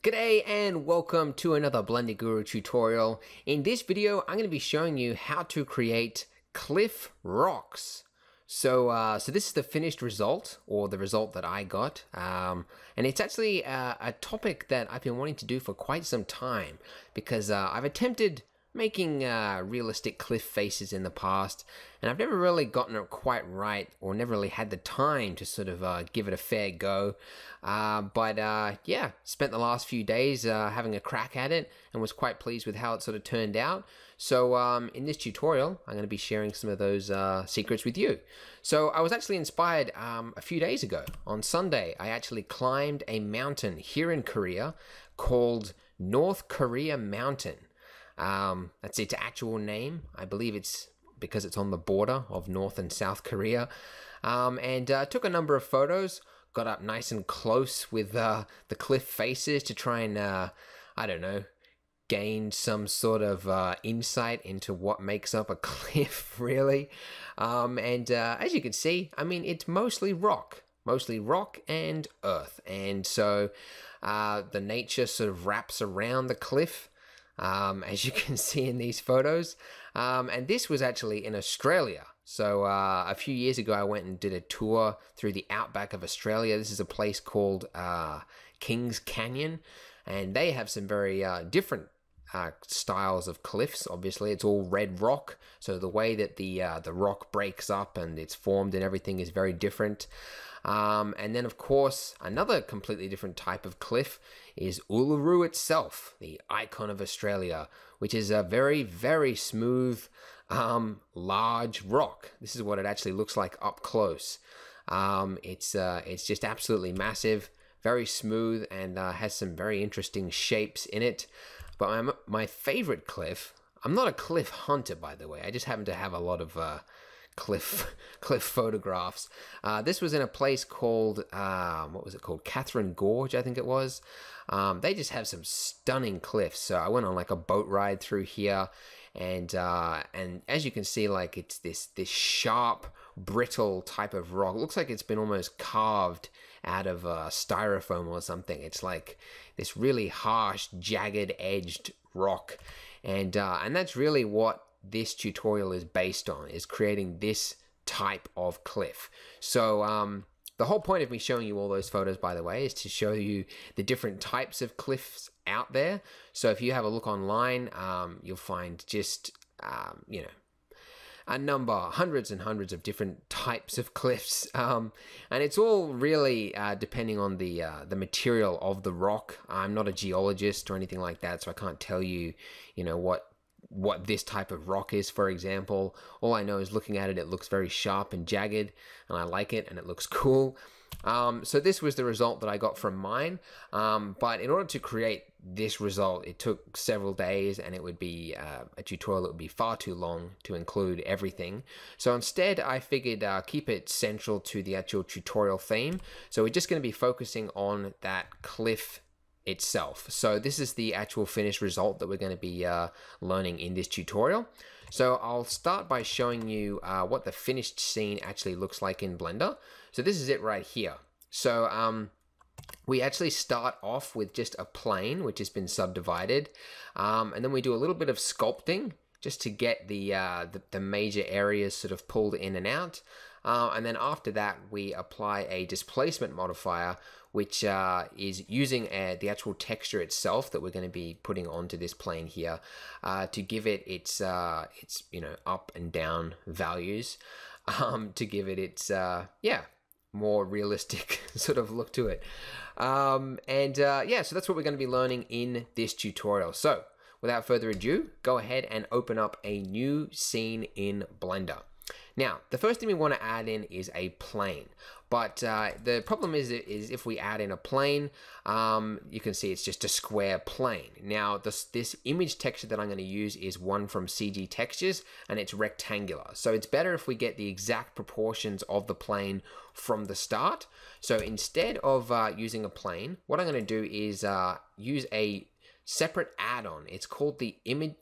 G'day and welcome to another Blender Guru tutorial. In this video, I'm going to be showing you how to create cliff rocks. So this is the finished result, or the result that I got. And it's actually a topic that I've been wanting to do for quite some time because I've attempted making realistic cliff faces in the past, and I've never really gotten it quite right, or never really had the time to sort of give it a fair go. Yeah, spent the last few days having a crack at it, and was quite pleased with how it sort of turned out. So in this tutorial, I'm going to be sharing some of those secrets with you. So I was actually inspired a few days ago. On Sunday, I actually climbed a mountain here in Korea called North Korea Mountain. That's its actual name. I believe it's because it's on the border of North and South Korea. Took a number of photos, got up nice and close with the cliff faces to try and, I don't know, gain some sort of insight into what makes up a cliff, really. As you can see, I mean, it's mostly rock and earth. And so the nature sort of wraps around the cliff, as you can see in these photos. And this was actually in Australia. So a few years ago, I went and did a tour through the outback of Australia. This is a place called Kings Canyon, and they have some very different styles of cliffs. Obviously, it's all red rock, so the way that the rock breaks up and it's formed and everything is very different. And then, of course, another completely different type of cliff is Uluru itself, the icon of Australia, which is a very, very smooth, large rock. This is what it actually looks like up close. It's just absolutely massive, very smooth, and has some very interesting shapes in it. But my favorite cliff, I'm not a cliff hunter, by the way. I just happen to have a lot of cliff photographs. This was in a place called what was it called? Catherine Gorge, I think it was. They just have some stunning cliffs. So I went on like a boat ride through here, and as you can see, like it's this sharp, brittle type of rock. It looks like it's been almost carved out of styrofoam or something. It's like this really harsh, jagged edged rock, and that's really what this tutorial is based on, is creating this type of cliff. So the whole point of me showing you all those photos, by the way, is to show you the different types of cliffs out there. So if you have a look online, you'll find just you know, a number, hundreds and hundreds of different types of cliffs, and it's all really depending on the material of the rock. I'm not a geologist or anything like that, so I can't tell you, you know, what this type of rock is, for example. All I know is looking at it, it looks very sharp and jagged, and I like it, and it looks cool. So this was the result that I got from mine, but in order to create this result, it took several days, and it would be a tutorial that would be far too long to include everything. So instead, I figured keep it central to the actual tutorial theme. So we're just going to be focusing on that cliff itself. So this is the actual finished result that we're going to be learning in this tutorial. So I'll start by showing you what the finished scene actually looks like in Blender. So this is it right here. So we actually start off with just a plane which has been subdivided, and then we do a little bit of sculpting just to get the major areas sort of pulled in and out. And then after that, we apply a displacement modifier, which is using the actual texture itself that we're going to be putting onto this plane here to give it its you know, up and down values, to give it its yeah, more realistic sort of look to it. Yeah, so that's what we're going to be learning in this tutorial. So without further ado, go ahead and open up a new scene in Blender. Now, the first thing we want to add in is a plane, but the problem is if we add in a plane, you can see it's just a square plane. Now, this image texture that I'm going to use is one from CG Textures, and it's rectangular. So it's better if we get the exact proportions of the plane from the start. So instead of using a plane, what I'm going to do is use a separate add-on. It's called the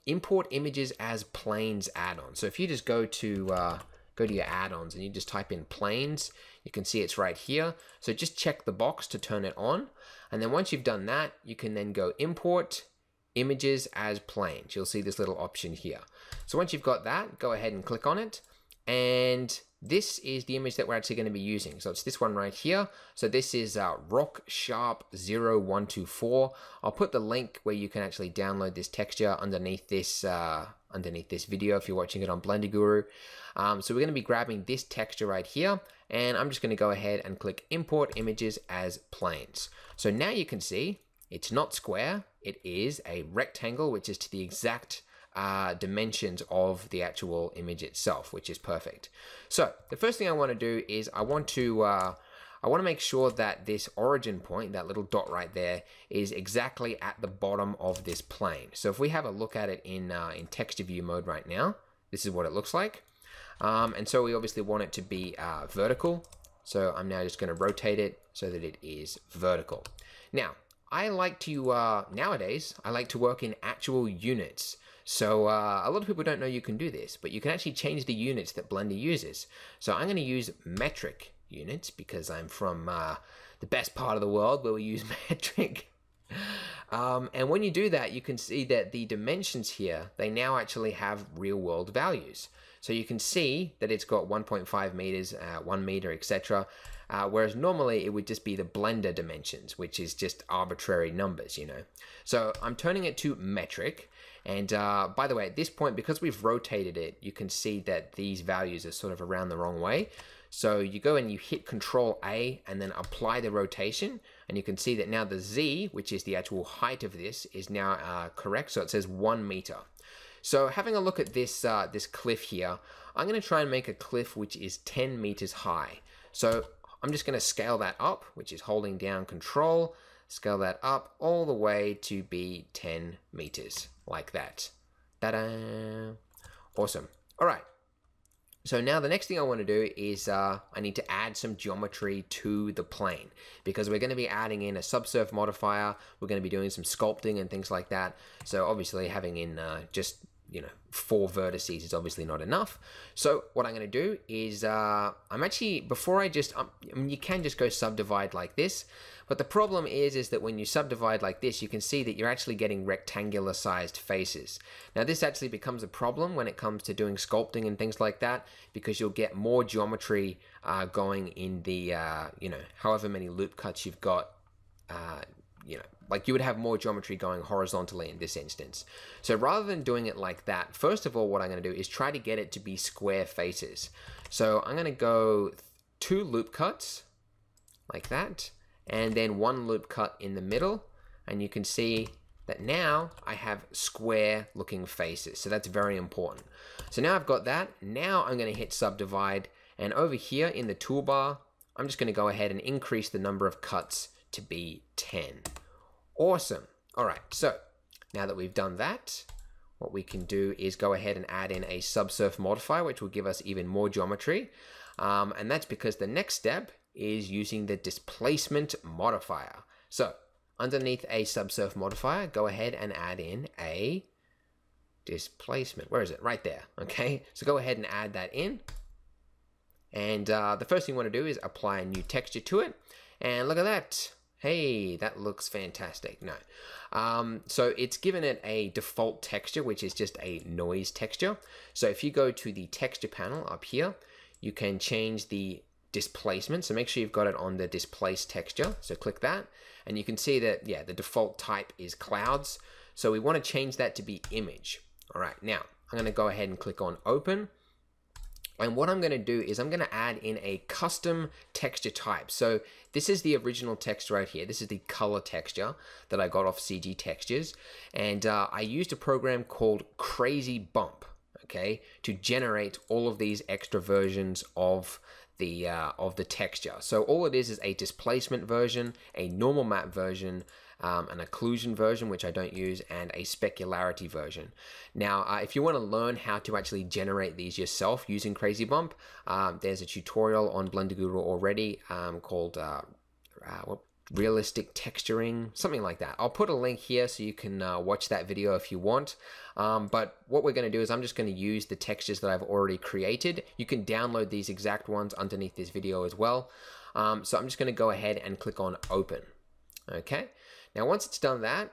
Import Images as Planes add-on. So if you just go to go to your add-ons and you just type in planes. You can see it's right here. So just check the box to turn it on. And then once you've done that, you can then go import images as planes. You'll see this little option here. So once you've got that, go ahead and click on it. And this is the image that we're actually going to be using. So it's this one right here. So this is Rock Sharp 0124. I'll put the link where you can actually download this texture underneath this video if you're watching it on Blender Guru. So we're going to be grabbing this texture right here, and I'm just going to go ahead and click import images as planes. So now you can see it's not square, it is a rectangle, which is to the exact dimensions of the actual image itself, which is perfect. So the first thing I want to do is I want to make sure that this origin point, that little dot right there, is exactly at the bottom of this plane. So if we have a look at it in texture view mode right now, this is what it looks like. And so we obviously want it to be vertical. So I'm now just going to rotate it so that it is vertical. Now, I like to, nowadays, I like to work in actual units. So a lot of people don't know you can do this, but you can actually change the units that Blender uses. So I'm going to use metric units because I'm from the best part of the world where we use metric. And when you do that, you can see that the dimensions here, they now actually have real world values. So you can see that it's got 1.5 meters, 1 meter, etc. Whereas normally it would just be the Blender dimensions, which is just arbitrary numbers, you know. So I'm turning it to metric. And by the way, at this point, because we've rotated it, you can see that these values are sort of around the wrong way. So you go and you hit Control A and then apply the rotation. And you can see that now the Z, which is the actual height of this, is now correct. So it says 1 meter. So having a look at this, this cliff here, I'm going to try and make a cliff which is 10 meters high. So I'm just going to scale that up, which is holding down Control, scale that up all the way to be 10 meters, like that. Ta-da! Awesome. All right. So now the next thing I want to do is I need to add some geometry to the plane because we're going to be adding in a subsurf modifier. We're going to be doing some sculpting and things like that. So obviously having in just 4 vertices is obviously not enough. So what I'm going to do is I'm actually, before I just, I mean, you can just go subdivide like this, but the problem is that when you subdivide like this, you can see that you're actually getting rectangular sized faces. Now this actually becomes a problem when it comes to doing sculpting and things like that, because you'll get more geometry going in the, however many loop cuts you've got, like you would have more geometry going horizontally in this instance. So rather than doing it like that, first of all, what I'm going to do is try to get it to be square faces. So I'm going to go 2 loop cuts like that, and then 1 loop cut in the middle. And you can see that now I have square looking faces. So that's very important. So now I've got that. Now I'm going to hit subdivide, and over here in the toolbar, I'm just going to go ahead and increase the number of cuts to be 10. Awesome. All right, so now that we've done that, what we can do is go ahead and add in a subsurf modifier, which will give us even more geometry. And that's because the next step is using the displacement modifier. So underneath a subsurf modifier, go ahead and add in a displacement. Where is it? Right there. Okay, so go ahead and add that in. And the first thing you want to do is apply a new texture to it. And look at that. Hey, that looks fantastic. No. So it's given it a default texture, which is just a noise texture. So if you go to the texture panel up here, you can change the displacement. So make sure you've got it on the displace texture. So click that, and you can see that, yeah, the default type is clouds. So we want to change that to be image. All right, now I'm going to go ahead and click on open. And what I'm going to do is I'm going to add in a custom texture type. So this is the original text right here. This is the color texture that I got off CG Textures. And I used a program called Crazy Bump, okay, to generate all of these extra versions of the texture. So all it is a displacement version, a normal map version, an occlusion version, which I don't use, and a specularity version. Now, if you want to learn how to actually generate these yourself using Crazy Bump, there's a tutorial on Blender Guru already called realistic texturing, something like that. I'll put a link here so you can watch that video if you want. But what we're going to do is I'm just going to use the textures that I've already created. You can download these exact ones underneath this video as well. So I'm just going to go ahead and click on open. Okay. Now once it's done that,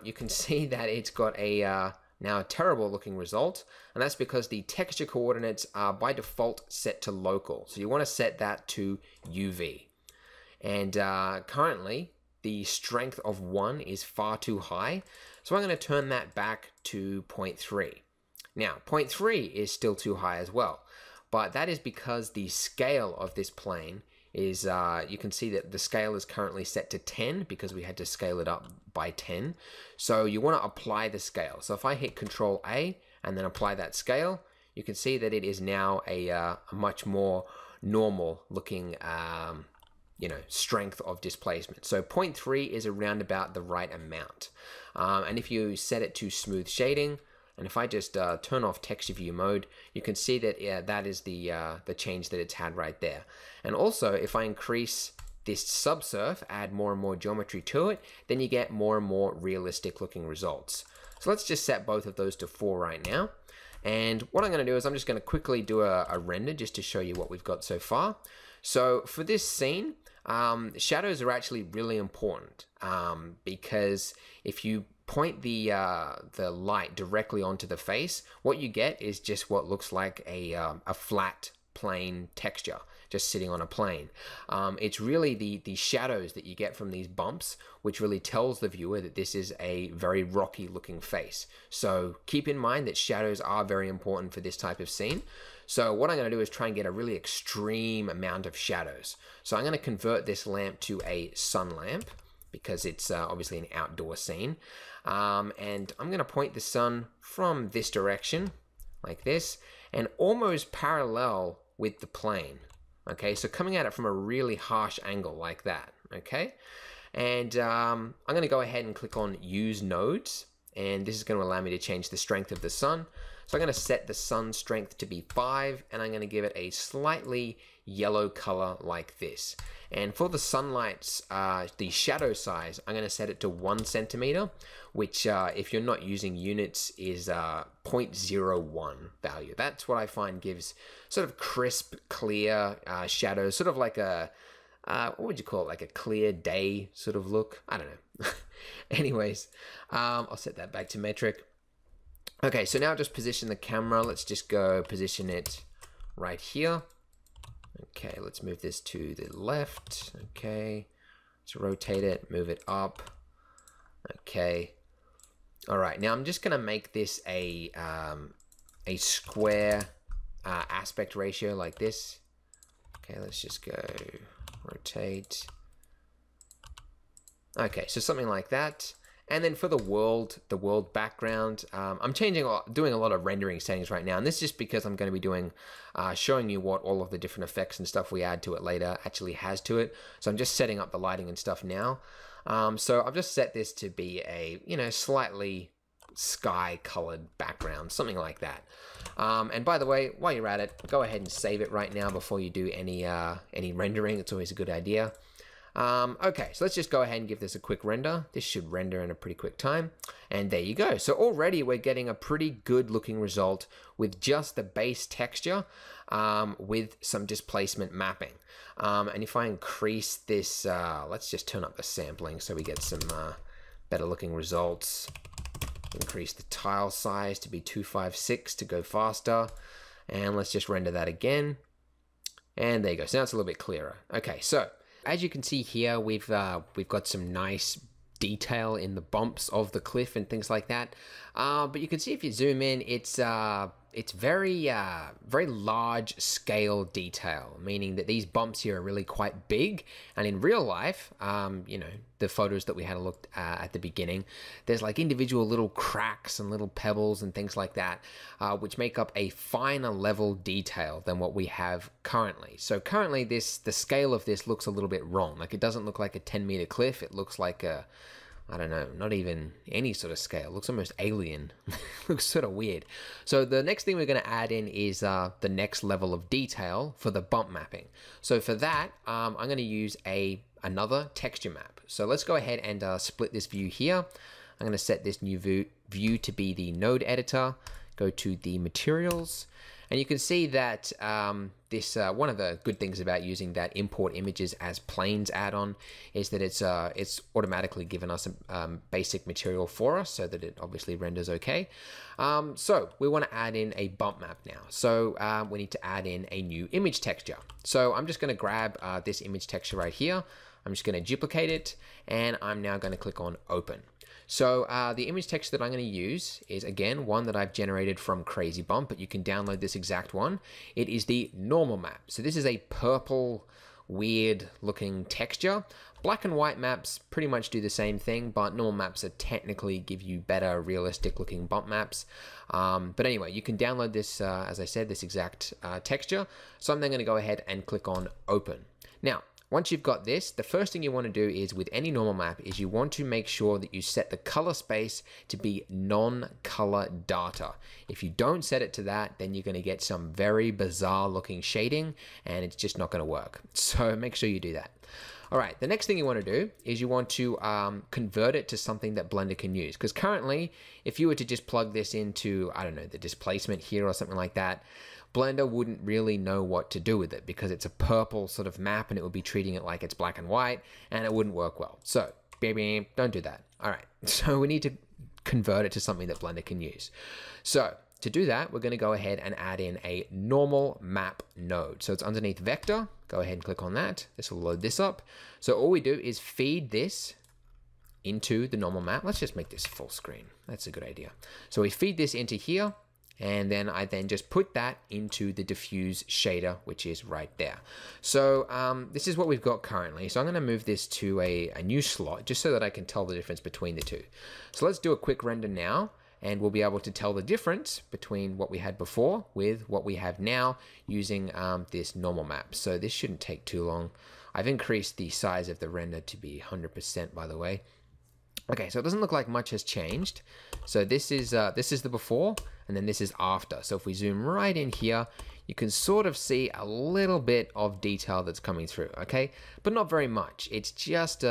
you can see that it's got a now a terrible looking result, and that's because the texture coordinates are by default set to local. So you want to set that to UV. And currently the strength of 1 is far too high, so I'm going to turn that back to 0.3. Now 0.3 is still too high as well, but that is because the scale of this plane is, you can see that the scale is currently set to 10 because we had to scale it up by 10. So you want to apply the scale. So if I hit Control A and then apply that scale, you can see that it is now a much more normal looking strength of displacement. So 0.3 is around about the right amount. And if you set it to smooth shading, and if I just turn off texture view mode, you can see that that is the change that it's had right there. And also, if I increase this subsurf, add more and more geometry to it, then you get more and more realistic looking results. So let's just set both of those to 4 right now. And what I'm going to do is I'm just going to quickly do a render just to show you what we've got so far. So for this scene, shadows are actually really important because if you point the light directly onto the face, what you get is just what looks like a flat plane texture just sitting on a plane. It's really the shadows that you get from these bumps which really tells the viewer that this is a very rocky looking face. So keep in mind that shadows are very important for this type of scene. So what I'm going to do is try and get a really extreme amount of shadows. So I'm going to convert this lamp to a sun lamp because it's obviously an outdoor scene. And I'm going to point the sun from this direction, like this, and almost parallel with the plane. Okay, so coming at it from a really harsh angle like that. Okay, and I'm going to go ahead and click on Use Nodes, and this is going to allow me to change the strength of the sun. So I'm going to set the sun strength to be 5, and I'm going to give it a slightly yellow color like this. And for the sunlight's, the shadow size, I'm going to set it to 1 centimeter, which if you're not using units is 0.01 value. That's what I find gives sort of crisp, clear shadows, sort of like a, what would you call it, like a clear day sort of look? I don't know. Anyways, I'll set that back to metric. Okay, so now just position the camera. Let's just go position it right here. Okay, let's move this to the left. Okay, let's rotate it, move it up. Okay. All right, now I'm just gonna make this a square aspect ratio like this. Okay, let's just go rotate. Okay, so something like that. And then for the world background, I'm doing a lot of rendering settings right now, and this is just because I'm going to be doing, showing you what all of the different effects and stuff we add to it later actually has to it. So I'm just setting up the lighting and stuff now. So I've just set this to be a, slightly sky-colored background, something like that. And by the way, while you're at it, go ahead and save it right now before you do any rendering. It's always a good idea. Okay, so let's just go ahead and give this a quick render. This should render in a pretty quick time. And there you go. So already we're getting a pretty good looking result with just the base texture with some displacement mapping. And if I increase this, let's just turn up the sampling so we get some better looking results. Increase the tile size to be 256 to go faster. And let's just render that again. And there you go. So now it's a little bit clearer. Okay, so as you can see here, we've got some nice detail in the bumps of the cliff and things like that. But you can see if you zoom in, it's very large scale detail, meaning that these bumps here are really quite big. And in real life, the photos that we had a look at the beginning, there's like individual little cracks and little pebbles and things like that, which make up a finer level detail than what we have currently. So currently the scale of this looks a little bit wrong. Like it doesn't look like a 10-meter cliff. It looks like a, I don't know, not even any sort of scale. It looks almost alien. Looks sort of weird. So the next thing we're going to add in is the next level of detail for the bump mapping. So for that, I'm going to use another texture map. So let's go ahead and split this view here. I'm going to set this new view to be the node editor. Go to the materials. And you can see that one of the good things about using that import images as planes add-on is that it's automatically given us a basic material for us so that it obviously renders okay. So we want to add in a bump map now. So we need to add in a new image texture. So I'm just going to grab this image texture right here. I'm just going to duplicate it, and I'm now going to click on open. So the image texture that I'm going to use is, again, one that I've generated from Crazy Bump, but you can download this exact one. It is the normal map. So this is a purple, weird looking texture. Black and white maps pretty much do the same thing, but normal maps are technically give you better realistic looking bump maps. But anyway, you can download this, as I said, this exact texture. So I'm then going to go ahead and click on open. Now, once you've got this, the first thing you want to do is with any normal map is you want to make sure that you set the color space to be non-color data. If you don't set it to that, then you're going to get some very bizarre looking shading and it's just not going to work. So make sure you do that. All right, the next thing you want to do is you want to convert it to something that Blender can use. Because currently, if you were to just plug this into, I don't know, the displacement here or something like that, Blender wouldn't really know what to do with it because it's a purple sort of map and it would be treating it like it's black and white and it wouldn't work well. So, baby, don't do that. All right, so we need to convert it to something that Blender can use. So, to do that, we're going to go ahead and add in a normal map node. So it's underneath vector. Go ahead and click on that. This will load this up. So all we do is feed this into the normal map. Let's just make this full screen. That's a good idea. So we feed this into here. And then I just put that into the diffuse shader, which is right there. So this is what we've got currently. So I'm going to move this to a new slot just so that I can tell the difference between the two. So let's do a quick render now. And we'll be able to tell the difference between what we had before with what we have now using this normal map. So this shouldn't take too long. I've increased the size of the render to be 100%, by the way. Okay, so it doesn't look like much has changed. So this is the before, and then this is after. So if we zoom right in here, you can sort of see a little bit of detail that's coming through, okay? But not very much. It's just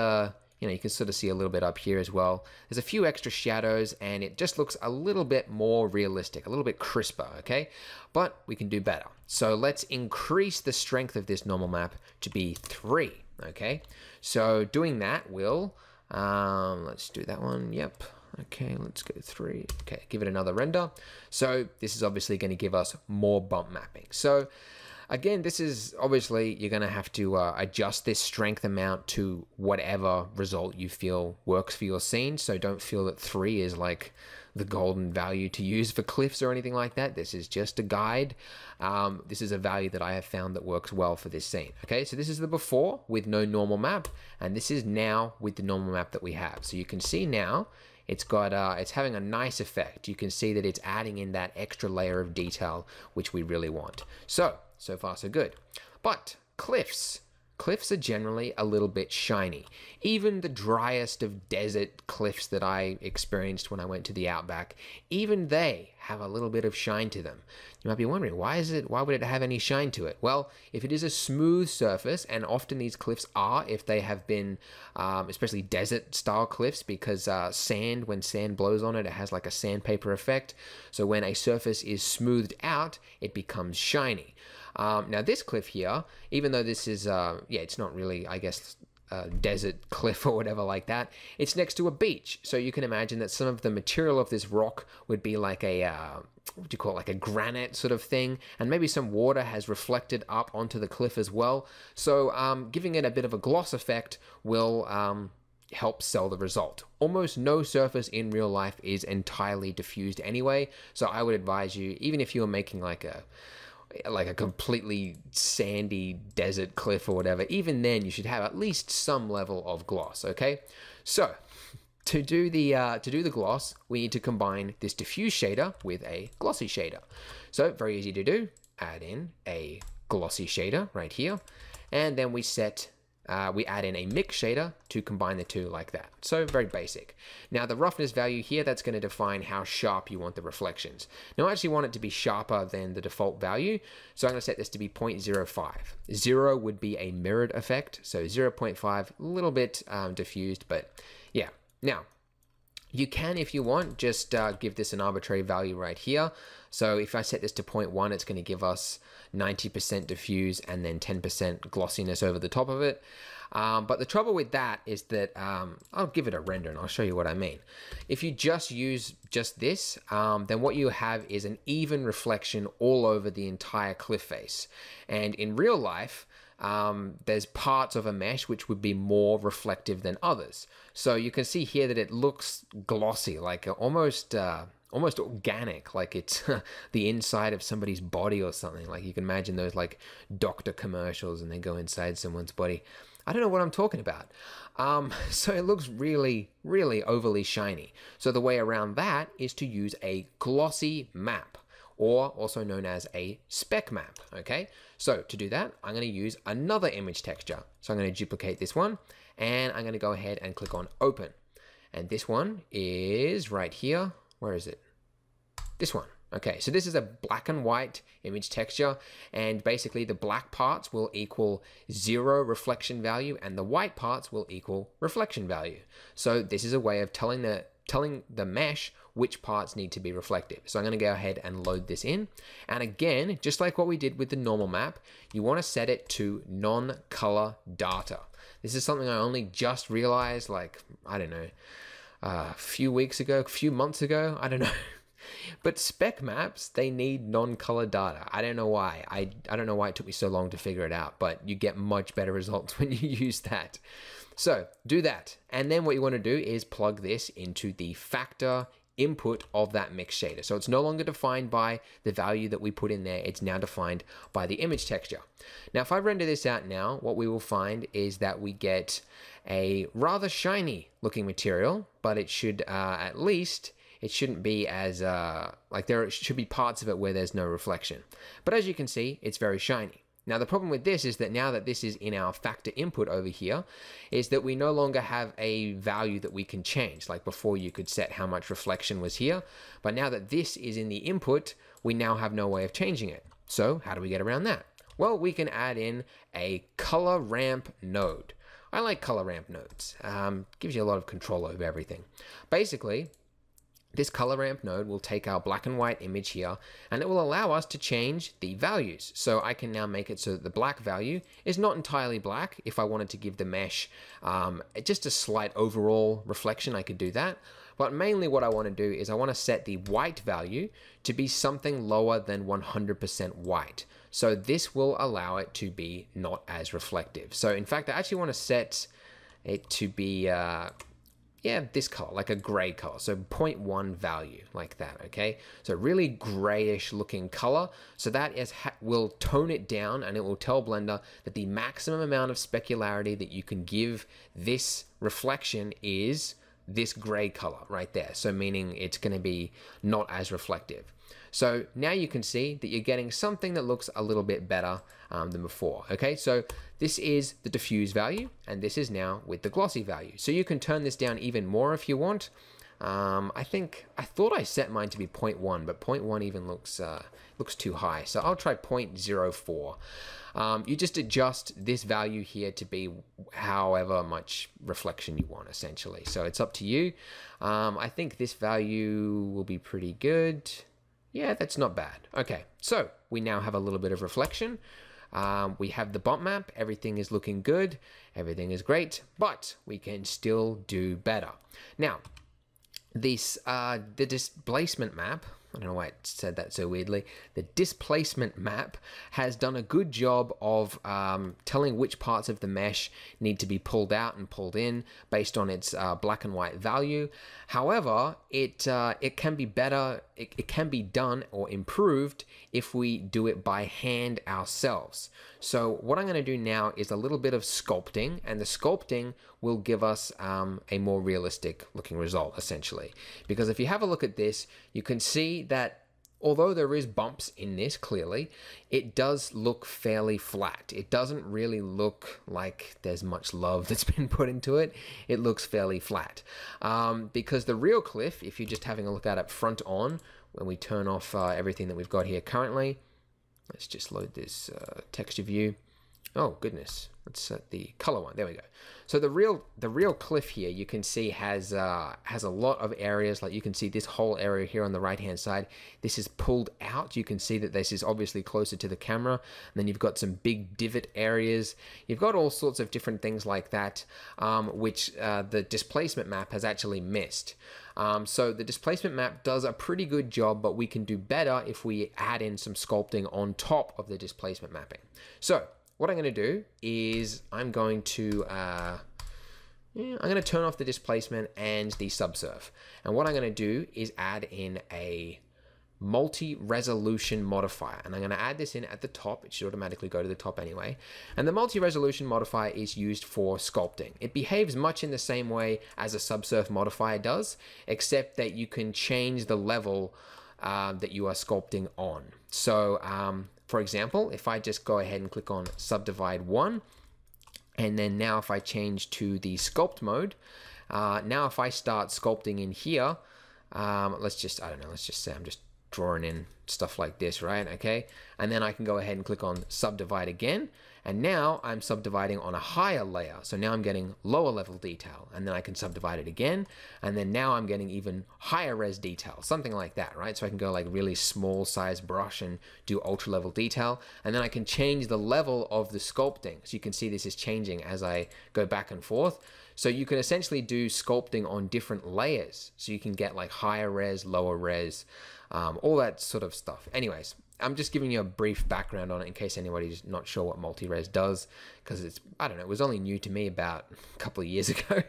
you can sort of see a little bit up here as well. There's a few extra shadows and it just looks a little bit more realistic, a little bit crisper, okay? But we can do better. So let's increase the strength of this normal map to be 3, okay? So doing that will, let's do that one, yep. Okay, let's go 3. Okay, give it another render. So this is obviously going to give us more bump mapping. So again, this is obviously you're going to have to adjust this strength amount to whatever result you feel works for your scene. So don't feel that 3 is like the golden value to use for cliffs or anything like that. This is just a guide. This is a value that I have found that works well for this scene. Okay, so this is the before with no normal map, and this is now with the normal map that we have. So you can see now it's got it's having a nice effect. You can see that it's adding in that extra layer of detail which we really want. So far so good. But cliffs are generally a little bit shiny. Even the driest of desert cliffs that I experienced when I went to the outback, even they have a little bit of shine to them. You might be wondering, why would it have any shine to it? Well, if it is a smooth surface, and often these cliffs are if they have been, especially desert style cliffs, because sand, when sand blows on it, it has like a sandpaper effect. So when a surface is smoothed out, it becomes shiny. Now this cliff here, even though this is, it's not really, I guess, a desert cliff or whatever like that, it's next to a beach. So you can imagine that some of the material of this rock would be like a, what do you call it, like a granite sort of thing. And maybe some water has reflected up onto the cliff as well. So giving it a bit of a gloss effect will help sell the result. Almost no surface in real life is entirely diffused anyway. So I would advise you, even if you were making like a completely sandy desert cliff or whatever, even then you should have at least some level of gloss, okay? So to do the gloss, we need to combine this diffuse shader with a glossy shader. So very easy to do. Add in a glossy shader right here, and then we set we add in a mix shader to combine the two like that. So very basic. Now the roughness value here, that's going to define how sharp you want the reflections. Now I actually want it to be sharper than the default value, so I'm going to set this to be 0.05. 0 would be a mirrored effect, so 0.5, a little bit diffused, but yeah. Now, you can, if you want, just give this an arbitrary value right here. So if I set this to 0.1, it's going to give us 90% diffuse and then 10% glossiness over the top of it. But the trouble with that is that, I'll give it a render and I'll show you what I mean. If you just use just this, then what you have is an even reflection all over the entire cliff face. And in real life, there's parts of a mesh which would be more reflective than others. So you can see here that it looks glossy, like almost organic, like it's the inside of somebody's body or something. Like you can imagine those like doctor commercials and they go inside someone's body. I don't know what I'm talking about. So it looks really, really overly shiny. So the way around that is to use a glossy map, or also known as a spec map, okay? So to do that, I'm gonna use another image texture. So I'm gonna duplicate this one, and I'm gonna go ahead and click on open. And this one is right here. Where is it? This one. Okay, so this is a black and white image texture, and basically the black parts will equal 0 reflection value, and the white parts will equal reflection value. So this is a way of telling the mesh which parts need to be reflective. So I'm going to go ahead and load this in. And again, just like what we did with the normal map, you want to set it to non-color data. This is something I only just realized, like, I don't know, a few months ago, I don't know. But spec maps, they need non-color data. I don't know why. I don't know why it took me so long to figure it out, but you get much better results when you use that. So do that. And then what you want to do is plug this into the factor input of that mix shader. So it's no longer defined by the value that we put in there. It's now defined by the image texture. Now, if I render this out now, what we will find is that we get a rather shiny looking material, but it should at least, it shouldn't be as, like there should be parts of it where there's no reflection. But as you can see, it's very shiny. Now, the problem with this is that now that this is in our factor input over here, is that we no longer have a value that we can change. Like before, you could set how much reflection was here. But now that this is in the input, we now have no way of changing it. So how do we get around that? Well, we can add in a color ramp node. I like color ramp nodes. Gives you a lot of control over everything. Basically, this color ramp node will take our black and white image here, and it will allow us to change the values. So I can now make it so that the black value is not entirely black. If I wanted to give the mesh just a slight overall reflection, I could do that. But mainly what I want to do is I want to set the white value to be something lower than 100% white. So this will allow it to be not as reflective. So in fact, I actually want to set it to be yeah, this color, like a gray color. So 0.1 value, like that, okay? So really grayish looking color. So that will tone it down, and it will tell Blender that the maximum amount of specularity that you can give this reflection is this gray color right there. So meaning it's going to be not as reflective. So now you can see that you're getting something that looks a little bit better than before. Okay, so this is the diffuse value, and this is now with the glossy value. So you can turn this down even more if you want. I thought I set mine to be 0.1, but 0.1 even looks too high. So I'll try 0.04. You just adjust this value here to be however much reflection you want, essentially. So it's up to you. I think this value will be pretty good. Yeah, that's not bad. Okay, so we now have a little bit of reflection. We have the bump map. Everything is looking good. Everything is great, but we can still do better. Now, this the displacement map, I don't know why it said that so weirdly. The displacement map has done a good job of telling which parts of the mesh need to be pulled out and pulled in based on its black and white value. However, it can be better, it can be done or improved if we do it by hand ourselves. So what I'm going to do now is a little bit of sculpting, and the sculpting will give us a more realistic looking result, essentially. Because if you have a look at this, you can see that although there is bumps in this clearly, it does look fairly flat. It doesn't really look like there's much love that's been put into it. It looks fairly flat. Because the real cliff, if you're just having a look at it front on, when we turn off everything that we've got here currently, let's just load this texture view. Oh goodness, let's set the color one. There we go. So the real cliff here, you can see has a lot of areas. Like you can see this whole area here on the right hand side. This is pulled out. You can see that this is obviously closer to the camera. And then you've got some big divot areas. You've got all sorts of different things like that, which the displacement map has actually missed. So the displacement map does a pretty good job, but we can do better if we add in some sculpting on top of the displacement mapping. So what I'm going to do is I'm going to turn off the displacement and the subsurf. And what I'm going to do is add in a multi-resolution modifier. And I'm going to add this in at the top. It should automatically go to the top anyway. And the multi-resolution modifier is used for sculpting. It behaves much in the same way as a subsurf modifier does, except that you can change the level that you are sculpting on. So, for example, if I just go ahead and click on subdivide 1, and then now if I change to the sculpt mode, now if I start sculpting in here, let's just say I'm just drawing in stuff like this, right? Okay, and then I can go ahead and click on subdivide again, and now I'm subdividing on a higher layer. So now I'm getting lower level detail, and then I can subdivide it again, and then now I'm getting even higher res detail, something like that, right? So I can go like really small size brush and do ultra level detail, and then I can change the level of the sculpting. So you can see this is changing as I go back and forth. So you can essentially do sculpting on different layers. So you can get like higher res, lower res, all that sort of stuff. Anyways, I'm just giving you a brief background on it in case anybody's not sure what multi-res does, because it's, I don't know, it was only new to me about a couple of years ago.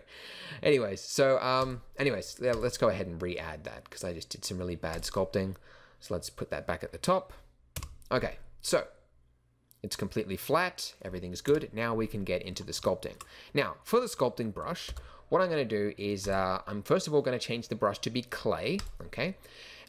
Anyways, so let's go ahead and re-add that because I just did some really bad sculpting. So let's put that back at the top. Okay, so it's completely flat, everything's good. Now we can get into the sculpting. Now, for the sculpting brush, what I'm going to do is I'm first of all going to change the brush to be clay, okay?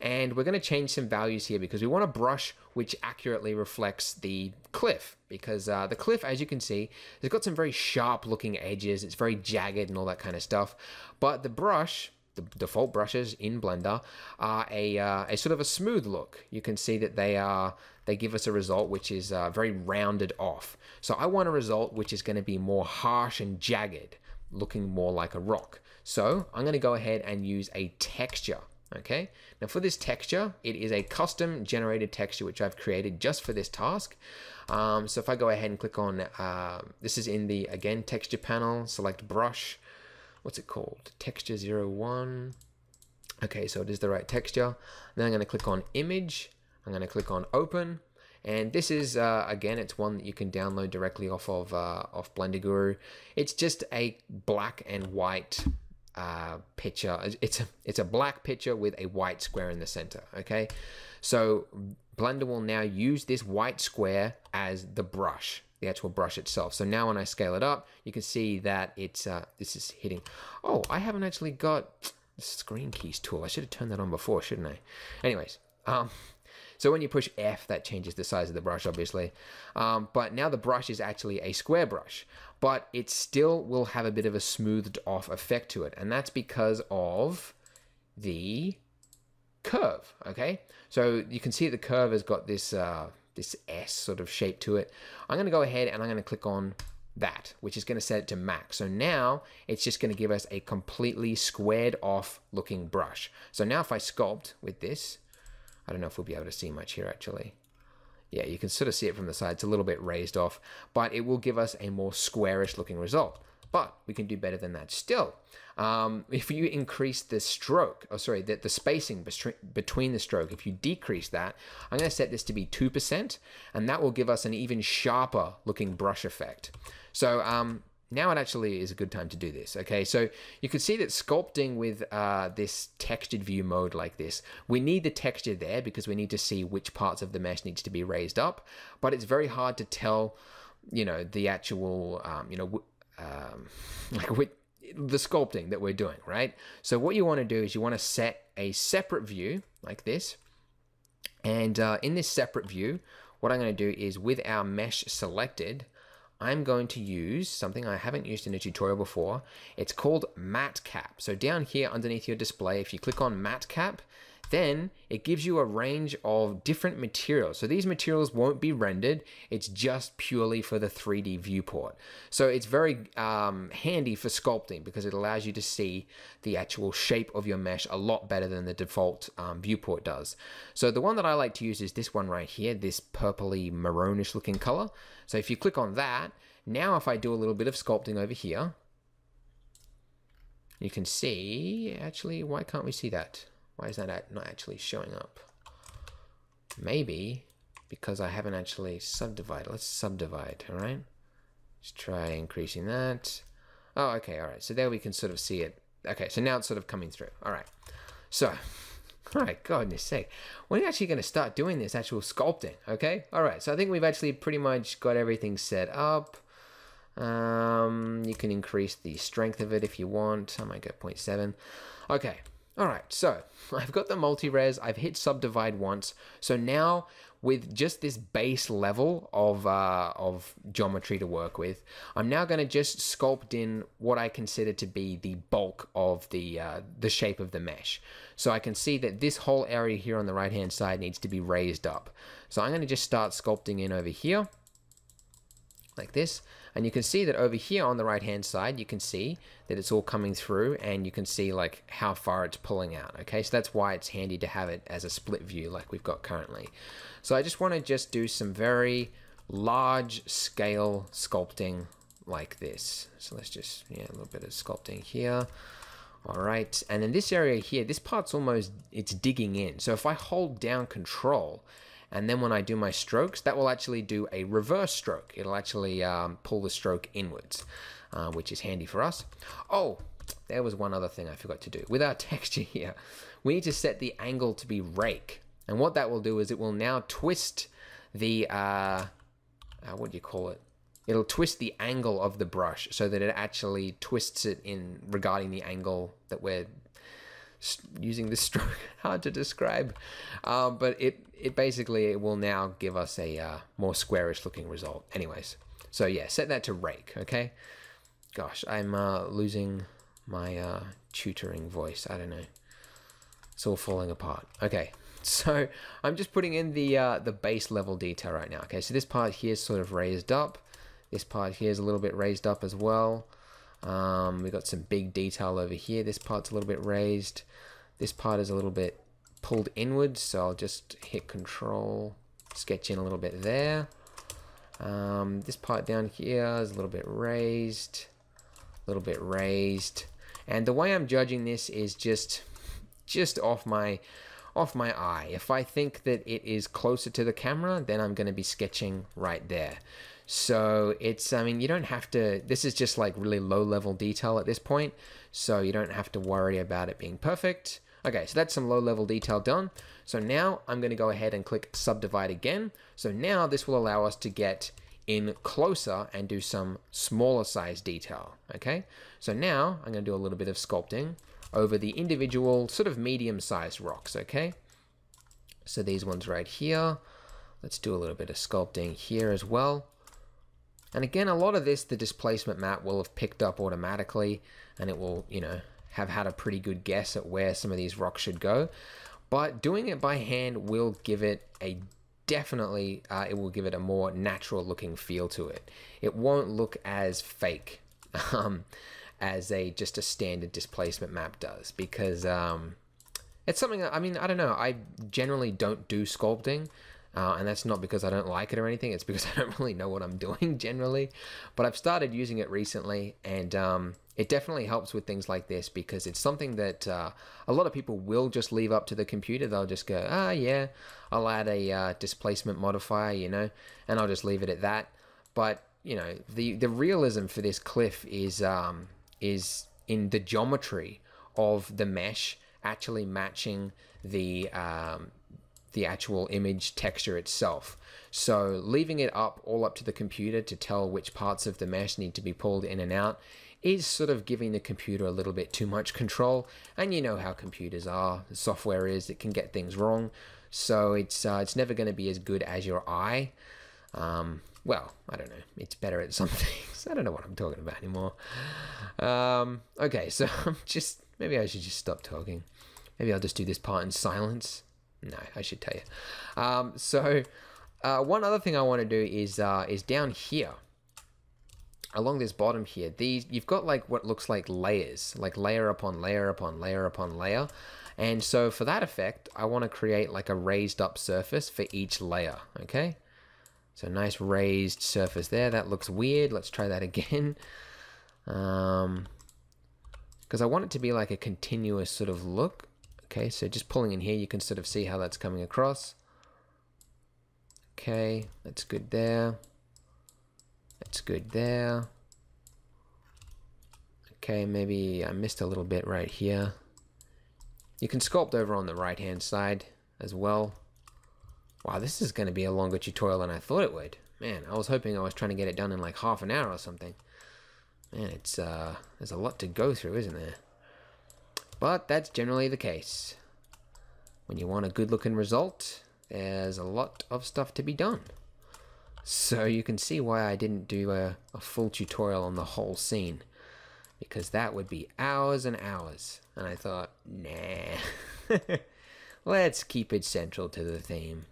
And we're going to change some values here because we want a brush which accurately reflects the cliff, because the cliff, as you can see, has got some very sharp looking edges. It's very jagged and all that kind of stuff. But the brush, the default brushes in Blender, are a sort of a smooth look. You can see that they give us a result which is very rounded off. So I want a result which is going to be more harsh and jagged, looking more like a rock. So I'm going to go ahead and use a texture. Okay, now for this texture, it is a custom generated texture which I've created just for this task. So if I go ahead and click on, this is in the, again, texture panel, select brush, what's it called? Texture 01. Okay, so it is the right texture. Then I'm going to click on image, I'm going to click on open, and this is, again, it's one that you can download directly off of Blender Guru. It's just a black and white picture. It's a black picture with a white square in the center. Okay, so Blender will now use this white square as the brush, the actual brush itself. So now when I scale it up, you can see that it's this is hitting. Oh, I haven't actually got the screen keys tool. I should have turned that on before, shouldn't I? Anyways, so when you push F, that changes the size of the brush, obviously. But now the brush is actually a square brush, but it still will have a bit of a smoothed off effect to it. And that's because of the curve, okay? So you can see the curve has got this, this S sort of shape to it. I'm gonna go ahead and I'm gonna click on that, which is gonna set it to max. So now it's just gonna give us a completely squared off looking brush. So now if I sculpt with this, I don't know if we'll be able to see much here actually. Yeah, you can sort of see it from the side. It's a little bit raised off, but it will give us a more squarish looking result. But we can do better than that still. If you increase the stroke, the spacing between the stroke, if you decrease that, I'm going to set this to be 2%, and that will give us an even sharper looking brush effect. So now it actually is a good time to do this. Okay, so you can see that sculpting with this textured view mode like this, we need the texture there because we need to see which parts of the mesh needs to be raised up, but it's very hard to tell, you know, the actual, like with the sculpting that we're doing, right? So what you want to do is you want to set a separate view like this, And in this separate view, what I'm going to do is with our mesh selected, I'm going to use something I haven't used in a tutorial before. It's called matte cap. So down here underneath your display, if you click on matte cap, then it gives you a range of different materials. So these materials won't be rendered. It's just purely for the 3D viewport. So it's very handy for sculpting because it allows you to see the actual shape of your mesh a lot better than the default viewport does. So the one that I like to use is this one right here, this purpley maroonish looking color. So if you click on that, now if I do a little bit of sculpting over here, you can see, actually, why can't we see that? Why is that not actually showing up? Maybe because I haven't actually subdivided. Let's subdivide, all right? Let's try increasing that. Oh, okay, all right. So there we can sort of see it. Okay, so now it's sort of coming through. All right. So, all right, goodness sake. We're actually going to start doing this actual sculpting, okay? All right, so I think we've actually pretty much got everything set up. You can increase the strength of it if you want. I might go 0.7. Okay. All right, so I've got the multi-res, I've hit subdivide once. So now with just this base level of geometry to work with, I'm now gonna just sculpt in what I consider to be the bulk of the shape of the mesh. So I can see that this whole area here on the right-hand side needs to be raised up. So I'm gonna just start sculpting in over here, like this. And you can see that over here on the right hand side, you can see that it's all coming through and you can see like how far it's pulling out. Okay, so that's why it's handy to have it as a split view like we've got currently. So I just want to just do some very large scale sculpting like this. So let's just, yeah, a little bit of sculpting here. All right, and in this area here, this part's almost, it's digging in. So if I hold down Control, and then when I do my strokes, that will actually do a reverse stroke. It'll actually pull the stroke inwards, which is handy for us. Oh, there was one other thing I forgot to do. With our texture here, we need to set the angle to be rake. And what that will do is it will now twist the, what do you call it? It'll twist the angle of the brush so that it actually twists it in regarding the angle that we're using this stroke. Hard to describe, but it basically, it will now give us a more squarish looking result. Anyways, so yeah, set that to rake, okay? Gosh, I'm losing my tutoring voice. I don't know. It's all falling apart. Okay, so I'm just putting in the base level detail right now. Okay, so this part here is sort of raised up. This part here is a little bit raised up as well. We've got some big detail over here. This part's a little bit raised. This part is a little bit pulled inwards, so I'll just hit Control, sketch in a little bit there. This part down here is a little bit raised, and the way I'm judging this is just off my eye. If I think that it is closer to the camera, then I'm going to be sketching right there. So it's, I mean, you don't have to, this is just like really low level detail at this point, so you don't have to worry about it being perfect. Okay, so that's some low level detail done. So now I'm going to go ahead and click subdivide again. So now this will allow us to get in closer and do some smaller size detail. Okay, so now I'm going to do a little bit of sculpting over the individual sort of medium sized rocks. Okay, so these ones right here, let's do a little bit of sculpting here as well. And again, a lot of this, the displacement map will have picked up automatically, and it will, you know, have had a pretty good guess at where some of these rocks should go. But doing it by hand will give it a definitely, it will give it a more natural looking feel to it. It won't look as fake as just a standard displacement map does, because it's something that, I mean, I don't know, I generally don't do sculpting. And that's not because I don't like it or anything. It's because I don't really know what I'm doing generally. But I've started using it recently, and it definitely helps with things like this, because it's something that a lot of people will just leave up to the computer. They'll just go, yeah, I'll add a displacement modifier, you know, and I'll just leave it at that. But, you know, the realism for this cliff is in the geometry of the mesh actually matching the actual image texture itself. So leaving it up all up to the computer to tell which parts of the mesh need to be pulled in and out is sort of giving the computer a little bit too much control. And you know how computers are, the software is, it can get things wrong. So it's never going to be as good as your eye. Well, I don't know. It's better at some things. I don't know what I'm talking about anymore. Okay, so maybe I should just stop talking. Maybe I'll just do this part in silence. No, I should tell you. One other thing I want to do is down here, along this bottom here. You've got like what looks like layers, like layer upon layer upon layer upon layer. And so for that effect, I want to create like a raised up surface for each layer. Okay. So nice raised surface there. That looks weird. Let's try that again. Because I want it to be like a continuous sort of look. Okay, so just pulling in here, you can sort of see how that's coming across. Okay, that's good there. That's good there. Okay, maybe I missed a little bit right here. You can sculpt over on the right-hand side as well. Wow, this is going to be a longer tutorial than I thought it would. Man, I was hoping I was trying to get it done in like half an hour or something. Man, there's a lot to go through, isn't there? But that's generally the case. When you want a good looking result, there's a lot of stuff to be done. So you can see why I didn't do a full tutorial on the whole scene. Because that would be hours and hours. And I thought, nah. Let's keep it central to the theme.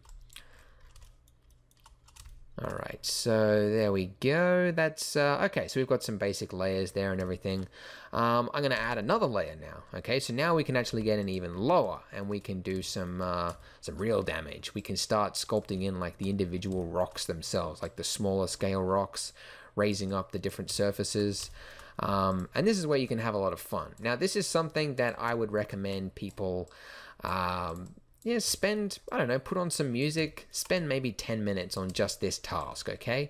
Alright, so there we go. That's okay, so we've got some basic layers there and everything. I'm going to add another layer now. Okay, so now we can actually get in even lower, and we can do some real damage. We can start sculpting in like the individual rocks themselves, like the smaller scale rocks, raising up the different surfaces. And this is where you can have a lot of fun. Now, this is something that I would recommend people spend, I don't know, put on some music, spend maybe 10 minutes on just this task, okay?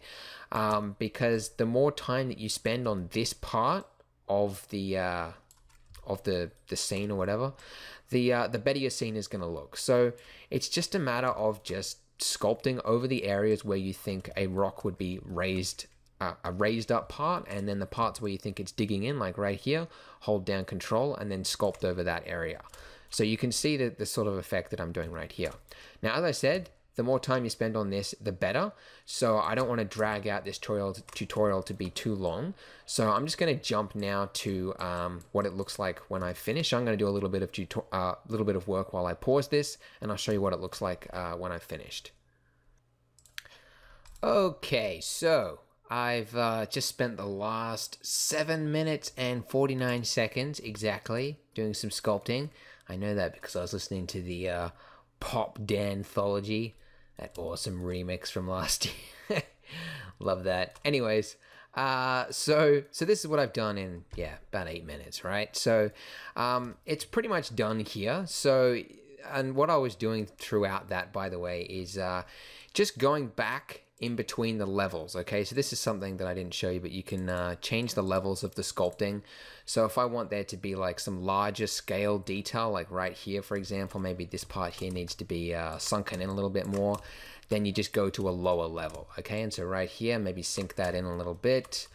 Because the more time that you spend on this part of the scene or whatever, the better your scene is going to look. So it's just a matter of just sculpting over the areas where you think a rock would be raised, a raised up part, and then the parts where you think it's digging in, like right here, hold down control and then sculpt over that area. So you can see the sort of effect that I'm doing right here. Now, as I said, the more time you spend on this, the better. So I don't want to drag out this tutorial to be too long. So I'm just going to jump now to what it looks like when I finish. I'm going to do a little bit of work while I pause this, and I'll show you what it looks like when I've finished. Okay, so I've just spent the last 7 minutes and 49 seconds exactly doing some sculpting. I know that because I was listening to the Pop Danthology, that awesome remix from last year. Love that. Anyways, so this is what I've done in, about 8 minutes, right? So it's pretty much done here. So, and what I was doing throughout that, by the way, is just going back in between the levels. Okay, so this is something that I didn't show you, but you can change the levels of the sculpting. So if I want there to be like some larger scale detail, like right here, for example, maybe this part here needs to be sunken in a little bit more, then you just go to a lower level. Okay, and so right here, maybe sink that in a little bit.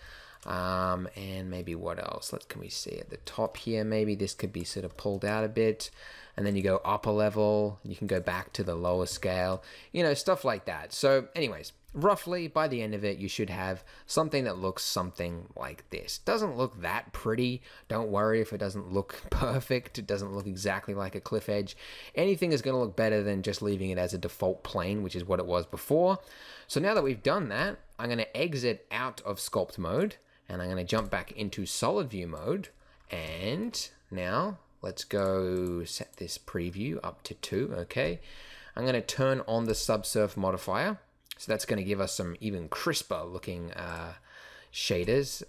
And maybe what else? Can we see at the top here? Maybe this could be sort of pulled out a bit, and then you go up a level, you can go back to the lower scale, you know, stuff like that. So anyways, roughly by the end of it, you should have something that looks something like this. Doesn't look that pretty. Don't worry if it doesn't look perfect. It doesn't look exactly like a cliff edge. Anything is going to look better than just leaving it as a default plane, which is what it was before. So now that we've done that, I'm going to exit out of sculpt mode, and I'm going to jump back into solid view mode. And now let's go set this preview up to 2. Okay, I'm going to turn on the subsurf modifier. So that's going to give us some even crisper looking shaders,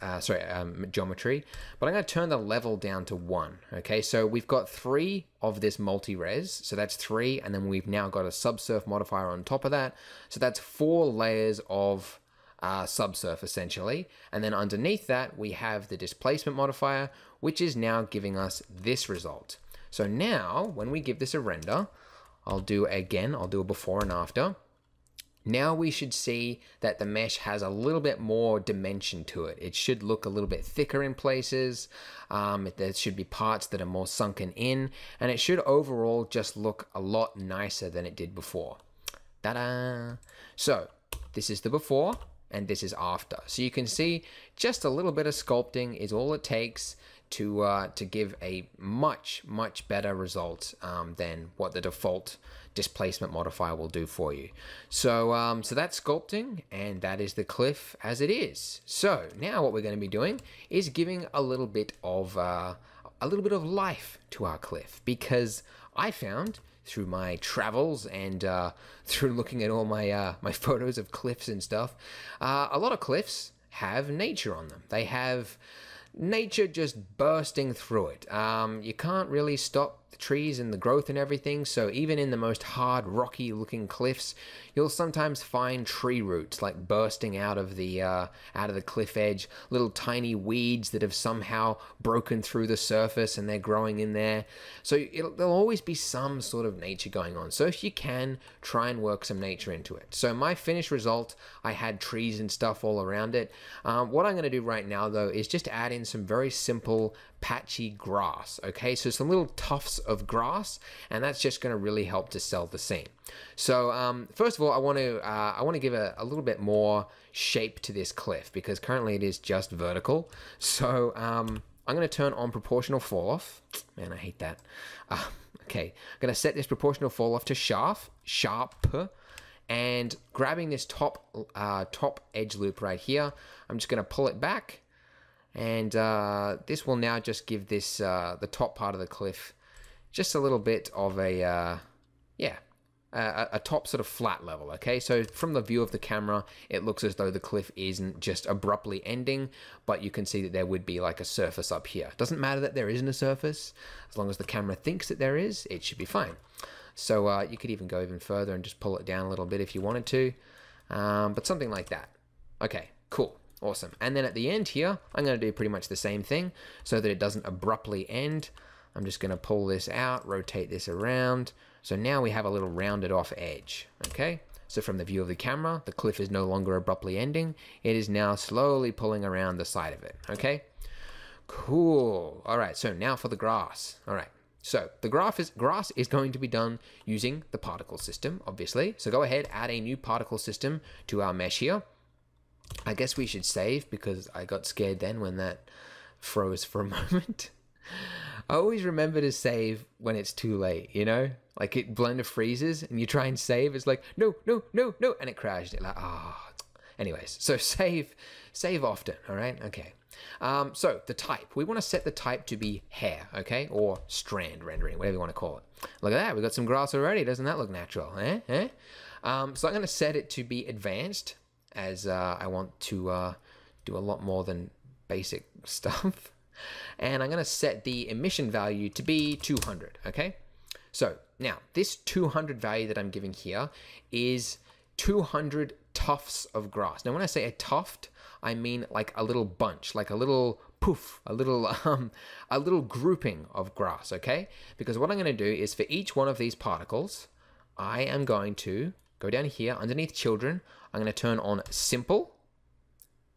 geometry. But I'm going to turn the level down to 1. Okay, so we've got 3 of this multi-res. So that's 3, and then we've now got a subsurf modifier on top of that. So that's 4 layers of subsurf essentially. And then underneath that, we have the displacement modifier, which is now giving us this result. So now when we give this a render, I'll do a before and after. Now we should see that the mesh has a little bit more dimension to it. It should look a little bit thicker in places. There should be parts that are more sunken in, and it should overall just look a lot nicer than it did before. Ta-da! So this is the before and this is after. So you can see just a little bit of sculpting is all it takes to give a much better result than what the default displacement modifier will do for you. So so that's sculpting, and that is the cliff as it is. So now what we're going to be doing is giving a little bit of life to our cliff, because I found through my travels and through looking at all my my photos of cliffs and stuff, a lot of cliffs have nature on them. They have nature just bursting through it. You can't really stop the trees and the growth and everything, so even in the most hard, rocky looking cliffs, you'll sometimes find tree roots like bursting out of the cliff edge, little tiny weeds that have somehow broken through the surface and they're growing in there. So there'll always be some sort of nature going on. So if you can, try and work some nature into it. So my finished result, I had trees and stuff all around it. What I'm going to do right now though is just add in some very simple patchy grass. Okay, so some little tufts of grass, and that's just going to really help to sell the scene. So first of all, I want to give a little bit more shape to this cliff, because currently it is just vertical. So I'm going to turn on proportional fall off. Man, I hate that. Okay, I'm going to set this proportional fall off to sharp, and grabbing this top edge loop right here, I'm just going to pull it back. And this will now just give this the top part of the cliff just a little bit of a top sort of flat level. Okay, so from the view of the camera, it looks as though the cliff isn't just abruptly ending, but you can see that there would be like a surface up here. It doesn't matter that there isn't a surface, as long as the camera thinks that there is, it should be fine. So you could even go even further and just pull it down a little bit if you wanted to, but something like that. Okay, cool. Awesome. And then at the end here, I'm going to do pretty much the same thing so that it doesn't abruptly end. I'm just going to pull this out, rotate this around. So now we have a little rounded off edge. Okay. So from the view of the camera, the cliff is no longer abruptly ending. It is now slowly pulling around the side of it. Okay. Cool. All right. So now for the grass. All right. So the grass is going to be done using the particle system, obviously. So go ahead, add a new particle system to our mesh here. I guess we should save, because I got scared then when that froze for a moment. I always remember to save when it's too late, you know? Like Blender freezes and you try and save, it's like, no, and it crashed. It's like, Anyways, so save often, all right? Okay. So the type, we want to set the type to be hair, okay? Or strand rendering, whatever you want to call it. Look at that, we got some grass already. Doesn't that look natural, eh? So I'm going to set it to be advanced, as I want to do a lot more than basic stuff. And I'm going to set the emission value to be 200, okay? So now this 200 value that I'm giving here is 200 tufts of grass. Now when I say a tuft, I mean like a little bunch, like a little poof, a little grouping of grass, okay? Because what I'm going to do is for each one of these particles, I am going to go down here underneath children. I'm going to turn on simple,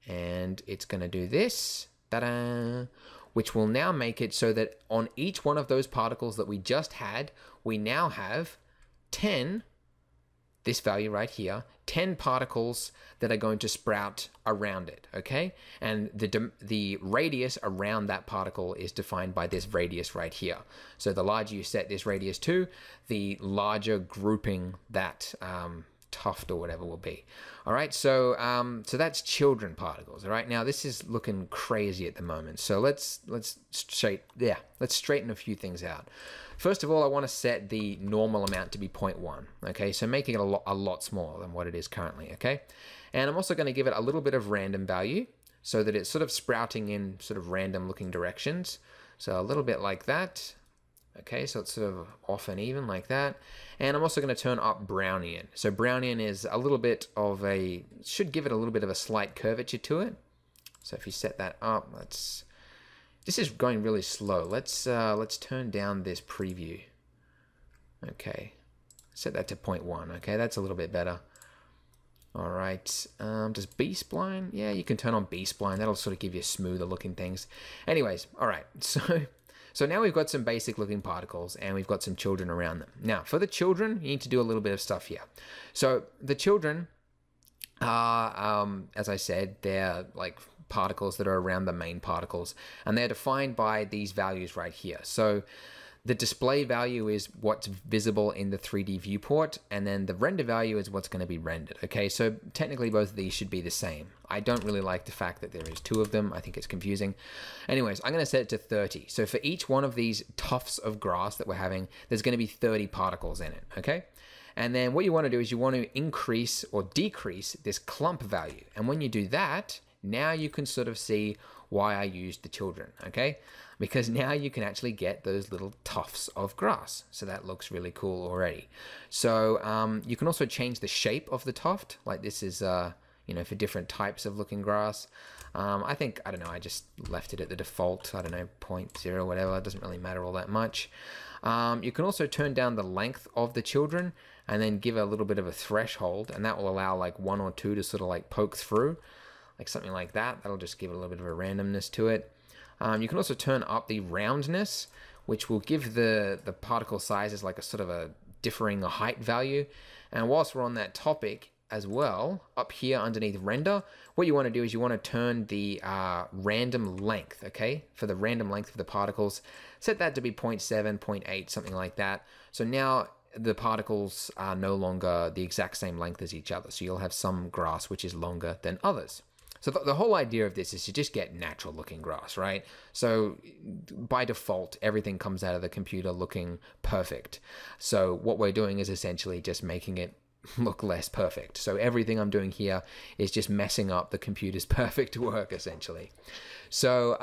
and it's going to do this, ta-da, which will now make it so that on each one of those particles that we just had, we now have 10, this value right here, 10 particles that are going to sprout around it, okay? And the radius around that particle is defined by this radius right here. So the larger you set this radius to, the larger grouping that tuft or whatever will be. All right, so so that's children particles. All right, now this is looking crazy at the moment. So let's straighten a few things out. First of all, I want to set the normal amount to be 0.1. Okay, so making it a lot smaller than what it is currently. Okay, and I'm also going to give it a little bit of random value so that it's sort of sprouting in sort of random looking directions. So a little bit like that. Okay, so it's sort of off and even like that. And I'm also going to turn up Brownian. So Brownian is a little bit of should give it a little bit of a slight curvature to it. So if you set that up, this is going really slow. Let's turn down this preview. Okay, set that to 0.1. Okay, that's a little bit better. All right, does B-spline? Yeah, you can turn on B-spline. That'll sort of give you smoother looking things. Anyways, all right, so now we've got some basic looking particles and we've got some children around them. Now, for the children, you need to do a little bit of stuff here. So the children are, as I said, they're like particles that are around the main particles, and they're defined by these values right here. So the display value is what's visible in the 3D viewport, and then the render value is what's going to be rendered. Okay, so technically both of these should be the same. I don't really like the fact that there is two of them. I think it's confusing. Anyways, I'm going to set it to 30. So for each one of these tufts of grass that we're having, there's going to be 30 particles in it. Okay, and then what you want to do is you want to increase or decrease this clump value. And when you do that, now you can sort of see why I used the children, okay? Because now you can actually get those little tufts of grass. So that looks really cool already. So you can also change the shape of the tuft. Like this is, you know, for different types of looking grass. I think, I don't know, I just left it at the default, I don't know, 0.0, whatever. It doesn't really matter all that much. You can also turn down the length of the children and then give a little bit of a threshold, and that will allow like one or two to sort of like poke through, like something like that. That'll just give it a little bit of a randomness to it. You can also turn up the roundness, which will give the particle sizes like a sort of a differing height value. And whilst we're on that topic as well, up here underneath render, what you want to do is you want to turn the random length, okay? For the random length of the particles, set that to be 0.7, 0.8, something like that. So now the particles are no longer the exact same length as each other. So you'll have some grass which is longer than others. So the whole idea of this is to just get natural looking grass, right? So by default, everything comes out of the computer looking perfect. So what we're doing is essentially just making it look less perfect. So everything I'm doing here is just messing up the computer's perfect work, essentially. So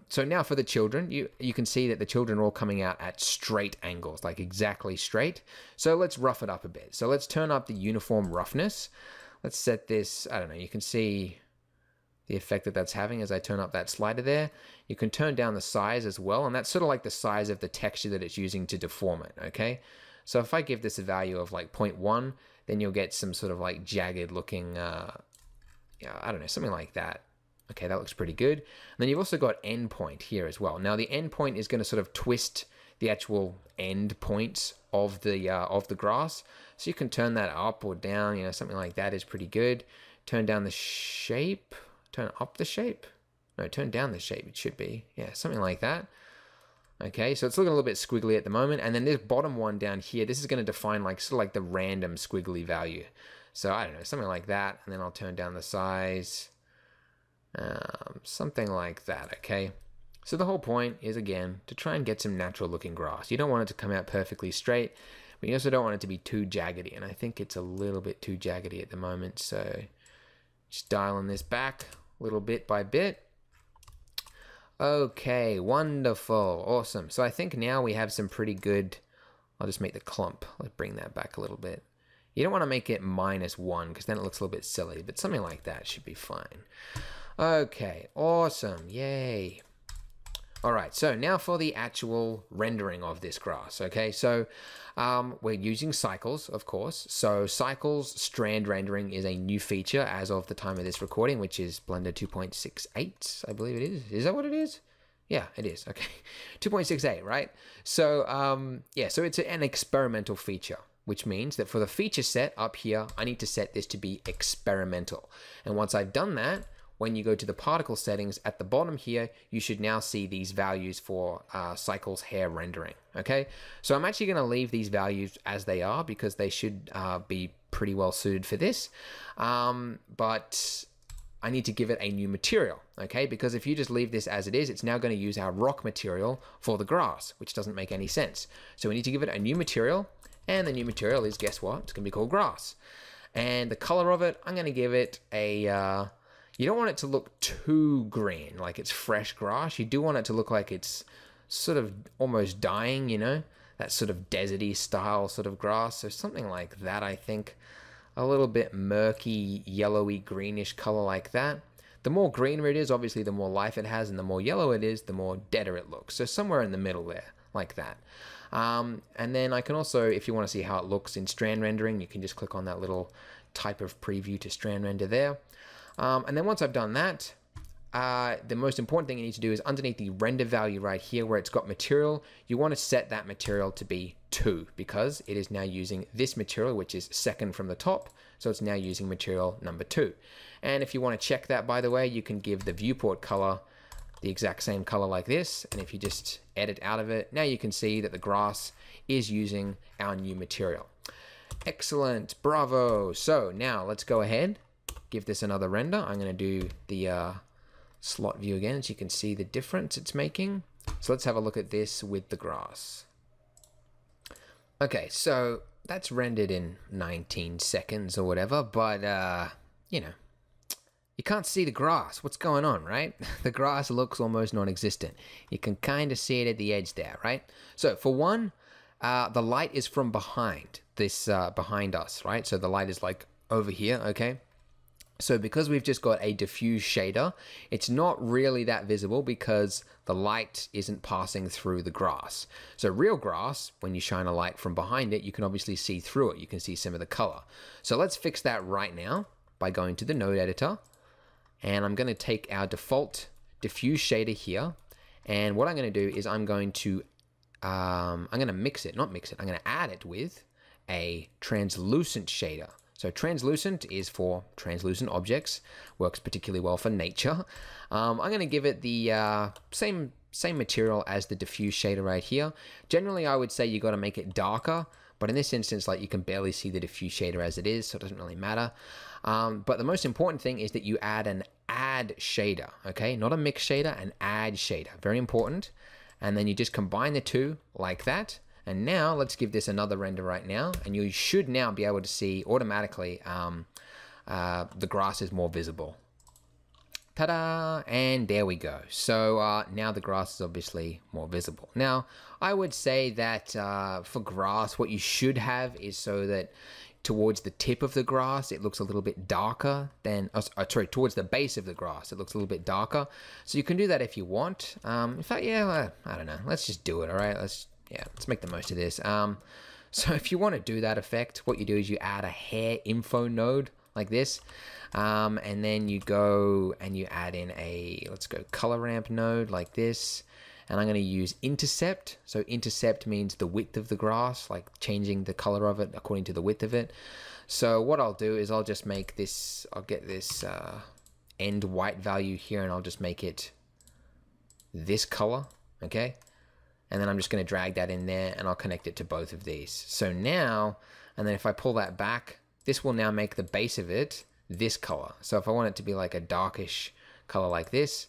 so now for the children, you can see that the children are all coming out at straight angles, like exactly straight. So let's rough it up a bit. So let's turn up the uniform roughness. Let's set this, I don't know, you can see the effect that that's having as I turn up that slider there. You can turn down the size as well, and that's sort of like the size of the texture that it's using to deform it, okay? So if I give this a value of like 0.1, then you'll get some sort of like jagged looking, yeah, I don't know, something like that. Okay, that looks pretty good. And then you've also got endpoint here as well. Now the endpoint is going to sort of twist the actual end points of the grass. So you can turn that up or down, you know, something like that is pretty good. Turn down the shape. Turn up the shape? No, turn down the shape, it should be. Yeah, something like that. Okay, so it's looking a little bit squiggly at the moment. And then this bottom one down here, this is going to define like sort of like the random squiggly value. So I don't know, something like that. And then I'll turn down the size. Something like that, okay? So the whole point is, again, to try and get some natural looking grass. You don't want it to come out perfectly straight, but you also don't want it to be too jaggedy. And I think it's a little bit too jaggedy at the moment. So just dialing this back little bit by bit. Okay, wonderful, awesome. So I think now we have some pretty good, I'll just make the clump, let's bring that back a little bit. You don't want to make it -1 because then it looks a little bit silly, but something like that should be fine. Okay, awesome, yay. All right, so now for the actual rendering of this grass, okay? So we're using cycles, of course. So cycles strand rendering is a new feature as of the time of this recording, which is Blender 2.68, I believe it is. Is that what it is? Yeah, it is, okay. 2.68, right? So yeah, so it's an experimental feature, which means that for the feature set up here, I need to set this to be experimental. And once I've done that, when you go to the particle settings at the bottom here, you should now see these values for cycles hair rendering, okay? So I'm actually gonna leave these values as they are because they should be pretty well suited for this. But I need to give it a new material, okay? Because if you just leave this as it is, it's now gonna use our rock material for the grass, which doesn't make any sense. So we need to give it a new material, and the new material is, guess what? It's gonna be called grass. And the color of it, I'm gonna give it a, you don't want it to look too green, like it's fresh grass. You do want it to look like it's sort of almost dying, you know, that sort of deserty style sort of grass. So something like that, I think. A little bit murky, yellowy, greenish color like that. The more greener it is, obviously, the more life it has, and the more yellow it is, the more deader it looks. So somewhere in the middle there, like that. And then I can also, if you want to see how it looks in strand rendering, you can just click on that little type of preview to strand render there. And then once I've done that, the most important thing you need to do is underneath the render value right here where it's got material, you want to set that material to be 2 because it is now using this material, which is second from the top. So it's now using material number 2. And if you want to check that, by the way, you can give the viewport color the exact same color like this. And if you just edit out of it, now you can see that the grass is using our new material. Excellent, bravo. So now let's go ahead, give this another render. I'm going to do the slot view again so you can see the difference it's making. So let's have a look at this with the grass. Okay, so that's rendered in 19 seconds or whatever, but you know, you can't see the grass. What's going on, right? The grass looks almost non-existent. You can kind of see it at the edge there, right? So for one, the light is from behind this, behind us, right? So the light is like over here, okay? So because we've just got a diffuse shader, it's not really that visible because the light isn't passing through the grass. So real grass, when you shine a light from behind it, you can obviously see through it. You can see some of the color. So let's fix that right now by going to the node editor. And I'm going to take our default diffuse shader here. And what I'm going to do is I'm going to mix it, not mix it. I'm going to add it with a translucent shader. So translucent is for translucent objects, works particularly well for nature. I'm going to give it the same material as the diffuse shader right here. Generally, I would say you got to make it darker, but in this instance, like you can barely see the diffuse shader as it is, so it doesn't really matter. But the most important thing is that you add an add shader, okay? Not a mix shader, an add shader, very important. And then you just combine the two like that. And now let's give this another render right now, and you should now be able to see automatically the grass is more visible. Ta-da! And there we go. So now the grass is obviously more visible. Now, I would say that for grass, what you should have is so that towards the tip of the grass, it looks a little bit darker than, towards the base of the grass, it looks a little bit darker. So you can do that if you want. In fact, yeah, I don't know. Let's just do it, all right? Let's make the most of this. So if you want to do that effect, what you do is you add a hair info node like this. And then you go and you add in a, let's go color ramp node like this. And I'm going to use intercept. So intercept means the width of the grass, like changing the color of it according to the width of it. So what I'll do is I'll just make this, I'll get this end white value here and I'll just make it this color, okay? And then I'm just going to drag that in there and I'll connect it to both of these. So now, and then if I pull that back, this will now make the base of it this color. So if I want it to be like a darkish color like this,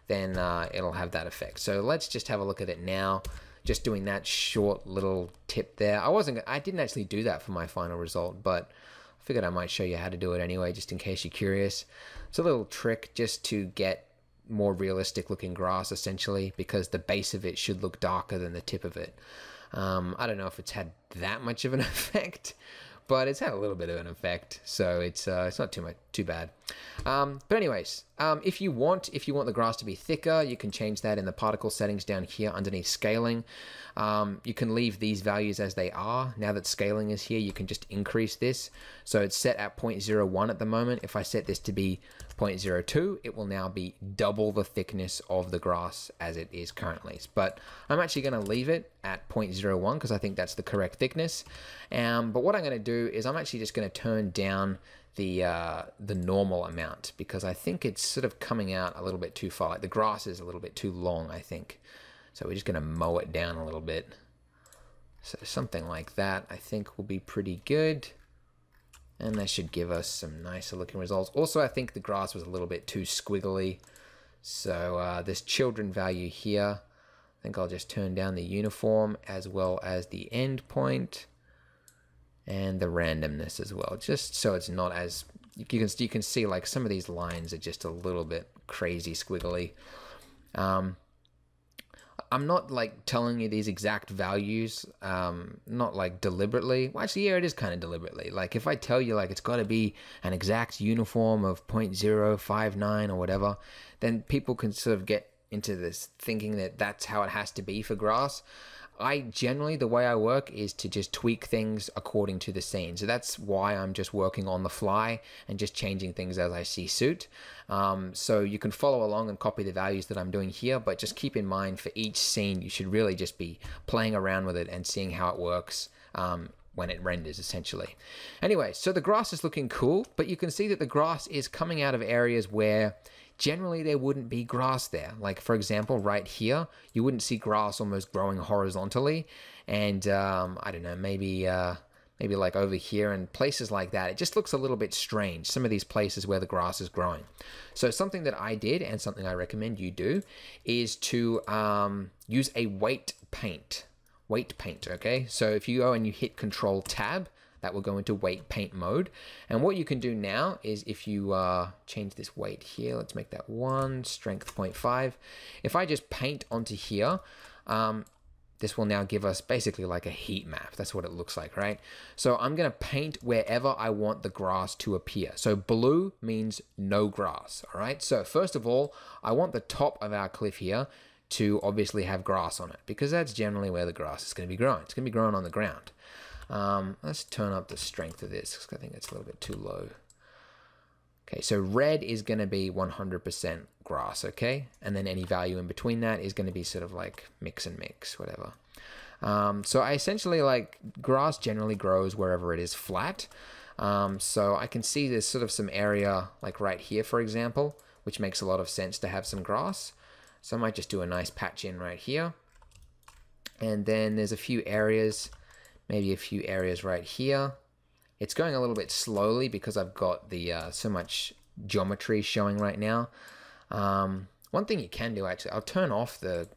then it'll have that effect. So let's just have a look at it now. Just doing that short little tip there. I didn't actually do that for my final result, but I figured I might show you how to do it anyway, just in case you're curious. It's a little trick just to get more realistic looking grass essentially, because the base of it should look darker than the tip of it. I don't know if it's had that much of an effect, but it's had a little bit of an effect, so it's not too bad. But anyways, if you want the grass to be thicker, you can change that in the particle settings down here underneath scaling. You can leave these values as they are. Now that scaling is here, you can just increase this. So it's set at 0.01 at the moment. If I set this to be 0.02, it will now be double the thickness of the grass as it is currently. But I'm actually going to leave it at 0.01 because I think that's the correct thickness. But what I'm going to do is I'm actually just going to turn down the normal amount because I think it's sort of coming out a little bit too far. Like the grass is a little bit too long, I think. So we're just going to mow it down a little bit. So something like that I think will be pretty good. And that should give us some nicer looking results. Also, I think the grass was a little bit too squiggly. So this children value here, I think I'll just turn down the uniform as well as the end point and the randomness as well, just so it's not as, you can see like some of these lines are just a little bit crazy squiggly. I'm not like telling you these exact values, not like deliberately. Well, actually, yeah, it is kind of deliberately. Like if I tell you like it's got to be an exact uniform of 0.059 or whatever, then people can sort of get into this thinking that that's how it has to be for grass. Generally, the way I work is to just tweak things according to the scene. So that's why I'm just working on the fly and just changing things as I see suit. So you can follow along and copy the values that I'm doing here, but just keep in mind for each scene, you should really just be playing around with it and seeing how it works when it renders, essentially. Anyway, so the grass is looking cool, but you can see that the grass is coming out of areas where generally there wouldn't be grass there. Like, for example, right here, you wouldn't see grass almost growing horizontally. And I don't know, maybe like over here and places like that, it just looks a little bit strange, some of these places where the grass is growing. So something that I did, and something I recommend you do, is to use a weight paint, okay? So if you go and you hit Control Tab, that will go into weight paint mode. And what you can do now is, if you change this weight here, let's make that 1, strength 0.5. If I just paint onto here, this will now give us basically like a heat map. That's what it looks like, right? So I'm gonna paint wherever I want the grass to appear. So blue means no grass, all right? So first of all, I want the top of our cliff here to obviously have grass on it, because that's generally where the grass is gonna be growing. It's gonna be growing on the ground. Let's turn up the strength of this, because I think it's a little bit too low. Okay, so red is going to be 100% grass, okay? And then any value in between that is going to be sort of like mix and mix, whatever. So I essentially, like, grass generally grows wherever it is flat. So I can see there's sort of some area like right here, for example, which makes a lot of sense to have some grass. So I might just do a nice patch in right here. And then there's a few areas, maybe a few areas right here. It's going a little bit slowly because I've got the so much geometry showing right now. One thing you can do, actually, I'll turn off the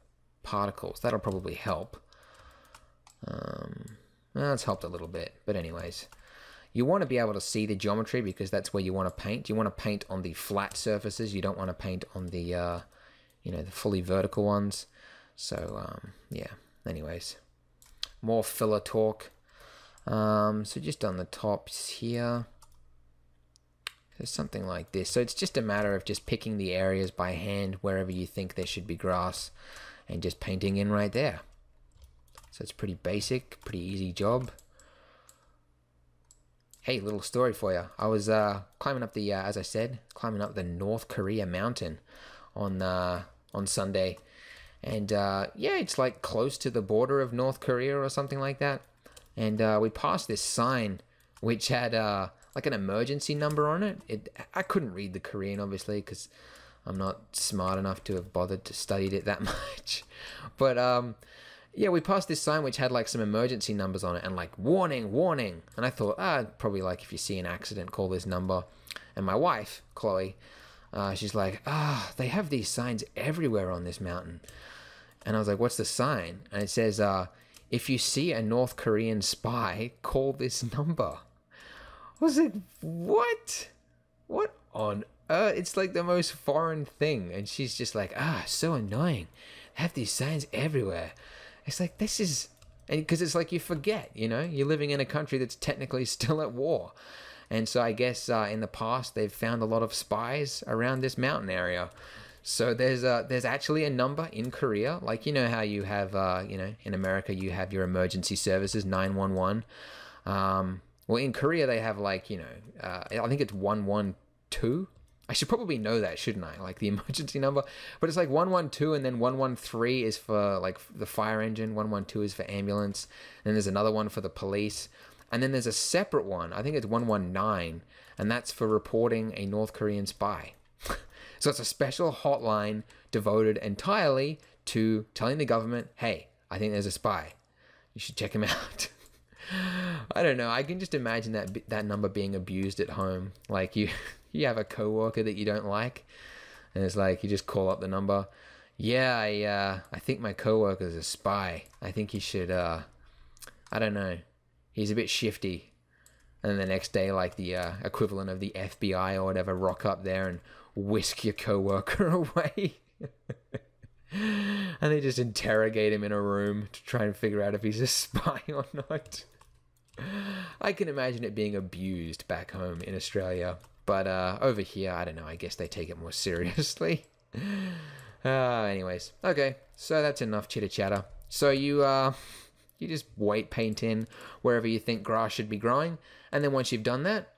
particles. That'll probably help. Well, it's helped a little bit, but anyways. You want to be able to see the geometry because that's where you want to paint. You want to paint on the flat surfaces. You don't want to paint on the, you know, the fully vertical ones. So, yeah, anyways. More filler talk. So just on the tops here, there's something like this. So it's just a matter of just picking the areas by hand wherever you think there should be grass and just painting in right there. So it's pretty basic, pretty easy job. Hey, little story for you. I was climbing up the, as I said, climbing up the North Korea mountain on Sunday. And yeah, it's like close to the border of North Korea or something like that. And we passed this sign which had like an emergency number on it. I couldn't read the Korean, obviously, because I'm not smart enough to have bothered to study it that much. But yeah, we passed this sign which had like some emergency numbers on it and like warning, warning. And I thought, probably like if you see an accident, call this number. And my wife, Chloe, she's like, they have these signs everywhere on this mountain. And I was like, what's the sign? And it says, if you see a North Korean spy, call this number. I was like, what? What on earth? It's like the most foreign thing. And she's just like, so annoying. They have these signs everywhere. It's like, this is... Because it's like you forget, you know? You're living in a country that's technically still at war. And so I guess in the past, they've found a lot of spies around this mountain area. So there's actually a number in Korea, like, you know how you have, you know, in America, you have your emergency services, 911. Well, in Korea, they have like, you know, I think it's 112. I should probably know that, shouldn't I? Like the emergency number. But it's like 112, and then 113 is for like the fire engine. 112 is for ambulance. And then there's another one for the police. And then there's a separate one. I think it's 119. And that's for reporting a North Korean spy. So it's a special hotline devoted entirely to telling the government, hey, I think there's a spy. You should check him out. I don't know. I can just imagine that number being abused at home. Like you have a coworker that you don't like, and it's like you just call up the number. Yeah, I think my coworker's a spy. I think he should, I don't know. He's a bit shifty. And then the next day, like the equivalent of the FBI or whatever rock up there and whisk your coworker away. And they just interrogate him in a room to try and figure out if he's a spy or not. I can imagine it being abused back home in Australia. But over here, I don't know. I guess they take it more seriously. Anyways, okay. So that's enough chitter chatter. So you just weight paint in wherever you think grass should be growing. And then once you've done that,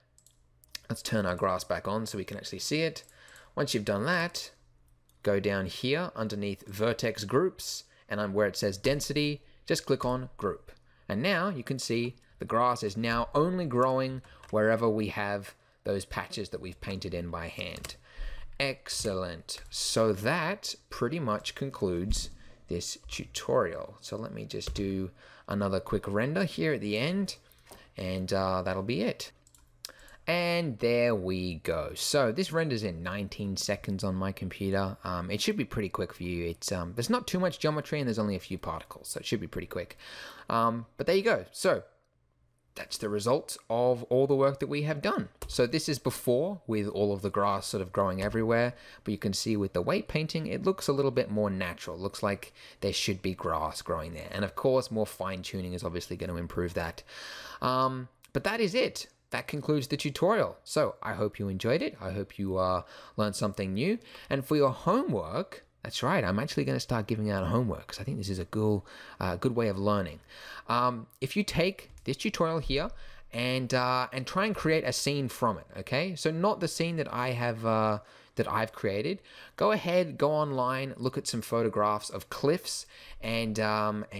let's turn our grass back on so we can actually see it. Once you've done that, go down here underneath vertex groups, and where it says density, just click on group. And now you can see the grass is now only growing wherever we have those patches that we've painted in by hand. Excellent. So that pretty much concludes this tutorial. So let me just do another quick render here at the end, and that'll be it. And there we go. So this renders in 19 seconds on my computer. It should be pretty quick for you. It's there's not too much geometry and there's only a few particles, so it should be pretty quick. But there you go. So that's the result of all the work that we have done. So this is before with all of the grass sort of growing everywhere, but you can see with the weight painting, it looks a little bit more natural. It looks like there should be grass growing there. And of course, more fine tuning is obviously going to improve that. But that is it. That concludes the tutorial. So I hope you enjoyed it. I hope you learned something new. And for your homework, that's right, I'm actually going to start giving out homework because I think this is a good way of learning. If you take this tutorial here and try and create a scene from it, okay? So not the scene that I have that I've created. Go ahead, go online, look at some photographs of cliffs, and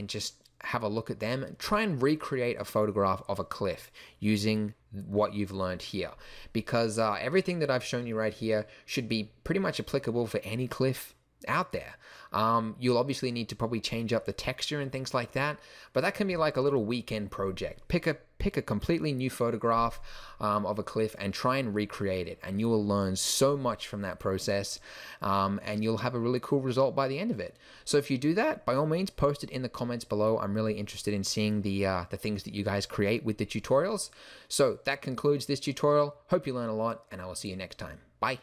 just have a look at them. Try and recreate a photograph of a cliff using what you've learned here, because everything that I've shown you right here should be pretty much applicable for any cliff out there. You'll obviously need to probably change up the texture and things like that, but that can be like a little weekend project. Pick a completely new photograph of a cliff and try and recreate it, and you will learn so much from that process, and you'll have a really cool result by the end of it. So if you do that, by all means, post it in the comments below. I'm really interested in seeing the things that you guys create with the tutorials. So that concludes this tutorial. Hope you learn a lot, and I will see you next time. Bye.